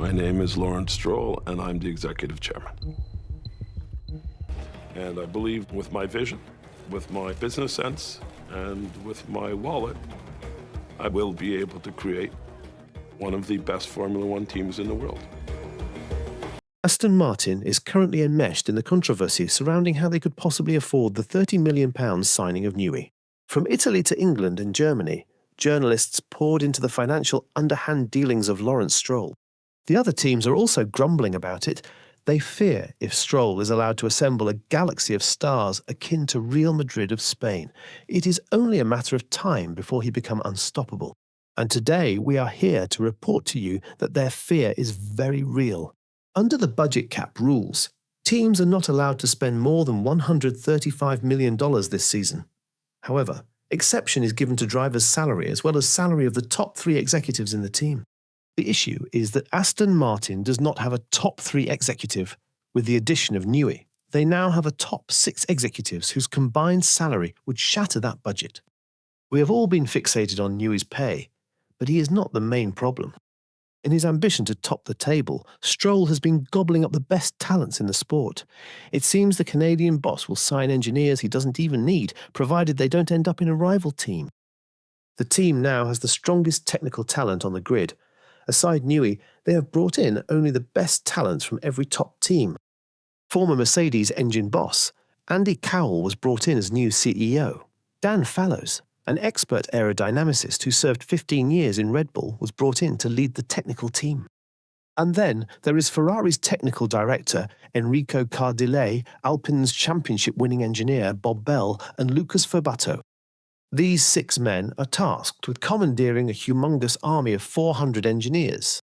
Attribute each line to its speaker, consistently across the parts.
Speaker 1: My name is Lawrence Stroll, and I'm the executive chairman. And I believe with my vision, with my business sense, and with my wallet, I will be able to create one of the best Formula One teams in the world.
Speaker 2: Aston Martin is currently enmeshed in the controversy surrounding how they could possibly afford the £30 million signing of Newey. From Italy to England and Germany, journalists poured into the financial underhand dealings of Lawrence Stroll. The other teams are also grumbling about it. They fear if Stroll is allowed to assemble a galaxy of stars akin to Real Madrid of Spain, it is only a matter of time before he becomes unstoppable. And today we are here to report to you that their fear is very real. Under the budget cap rules, teams are not allowed to spend more than $135 million this season. However, exception is given to drivers' salary as well as salary of the top 3 executives in the team. The issue is that Aston Martin does not have a top 3 executive with the addition of Newey. They now have a top 6 executives whose combined salary would shatter that budget. We have all been fixated on Newey's pay, but he is not the main problem. In his ambition to top the table, Stroll has been gobbling up the best talents in the sport. It seems the Canadian boss will sign engineers he doesn't even need, provided they don't end up in a rival team. The team now has the strongest technical talent on the grid. Aside Newey, they have brought in only the best talents from every top team. Former Mercedes engine boss, Andy Cowell, was brought in as new CEO. Dan Fallows, an expert aerodynamicist who served 15 years in Redbull, was brought in to lead the technical team. And then there is Ferrari's technical director, Enrico Cardile, Alpine's championship-winning engineer, Bob Bell, and Lucas Furbato. These 6 men are tasked with commandeering a humongous army of 400 engineers.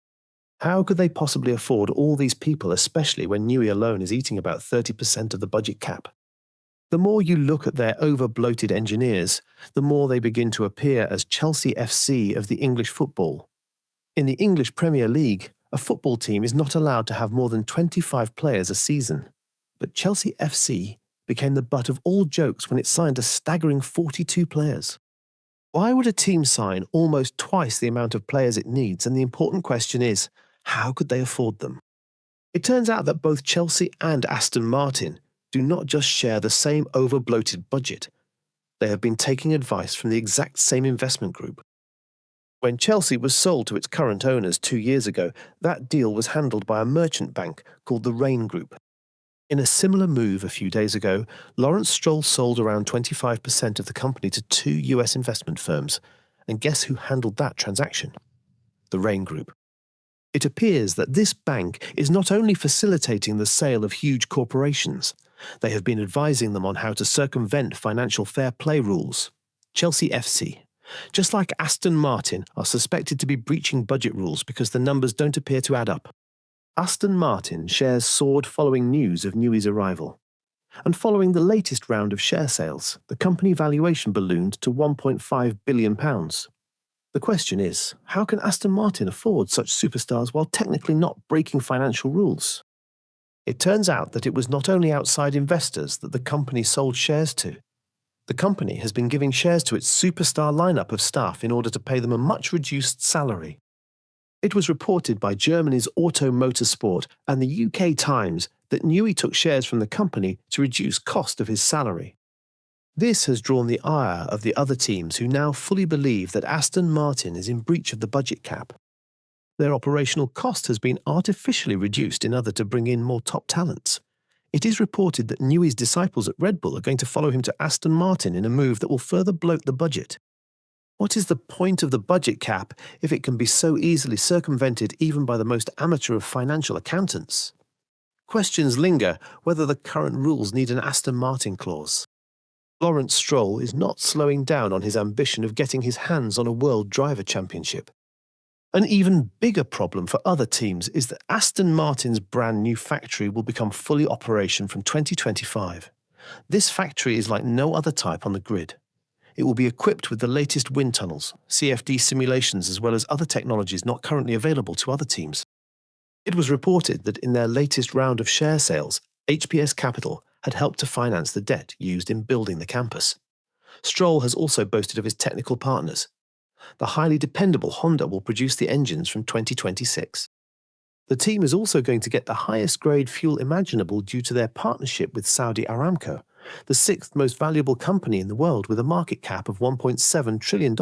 Speaker 2: How could they possibly afford all these people, especially when Newey alone is eating about 30% of the budget cap? The more you look at their over-bloated engineers, the more they begin to appear as Chelsea FC of the English football. In the English Premier League, a football team is not allowed to have more than 25 players a season. But Chelsea FC became the butt of all jokes when it signed a staggering 42 players. Why would a team sign almost twice the amount of players it needs? And the important question is, how could they afford them? It turns out that both Chelsea and Aston Martin do not just share the same over-bloated budget. They have been taking advice from the exact same investment group. When Chelsea was sold to its current owners 2 years ago, that deal was handled by a merchant bank called the Rain Group. In a similar move a few days ago, Lawrence Stroll sold around 25% of the company to 2 US investment firms. And guess who handled that transaction? The Rain Group. It appears that this bank is not only facilitating the sale of huge corporations, they have been advising them on how to circumvent financial fair play rules. Chelsea FC, just like Aston Martin, are suspected to be breaching budget rules because the numbers don't appear to add up. Aston Martin shares soared following news of Newey's arrival. And following the latest round of share sales, the company valuation ballooned to £1.5 billion. The question is, how can Aston Martin afford such superstars while technically not breaking financial rules? It turns out that it was not only outside investors that the company sold shares to. The company has been giving shares to its superstar lineup of staff in order to pay them a much reduced salary. It was reported by Germany's Auto Motorsport and the UK Times that Newey took shares from the company to reduce cost of his salary. This has drawn the ire of the other teams who now fully believe that Aston Martin is in breach of the budget cap. Their operational cost has been artificially reduced in order to bring in more top talents. It is reported that Newey's disciples at Redbull are going to follow him to Aston Martin in a move that will further bloat the budget. What is the point of the budget cap if it can be so easily circumvented even by the most amateur of financial accountants? Questions linger whether the current rules need an Aston Martin clause. Lawrence Stroll is not slowing down on his ambition of getting his hands on a World Driver Championship. An even bigger problem for other teams is that Aston Martin's brand new factory will become fully operational from 2025. This factory is like no other type on the grid. It will be equipped with the latest wind tunnels, CFD simulations, as well as other technologies not currently available to other teams. It was reported that in their latest round of share sales, HPS Capital had helped to finance the debt used in building the campus. Stroll has also boasted of his technical partners. The highly dependable Honda will produce the engines from 2026. The team is also going to get the highest grade fuel imaginable due to their partnership with Saudi Aramco, the sixth most valuable company in the world with a market cap of $1.7 trillion.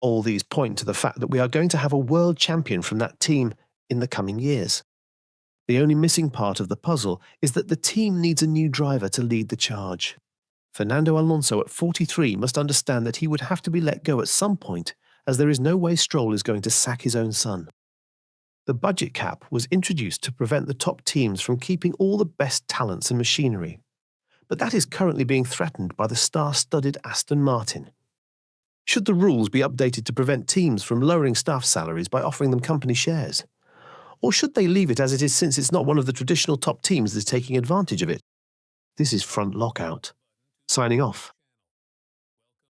Speaker 2: All these point to the fact that we are going to have a world champion from that team in the coming years. The only missing part of the puzzle is that the team needs a new driver to lead the charge. Fernando Alonso at 43 must understand that he would have to be let go at some point, as there is no way Stroll is going to sack his own son. The budget cap was introduced to prevent the top teams from keeping all the best talents and machinery. But that is currently being threatened by the star-studded Aston Martin. Should the rules be updated to prevent teams from lowering staff salaries by offering them company shares? Or should they leave it as it is, since it's not one of the traditional top teams that is taking advantage of it? This is Front Lockout. Signing off.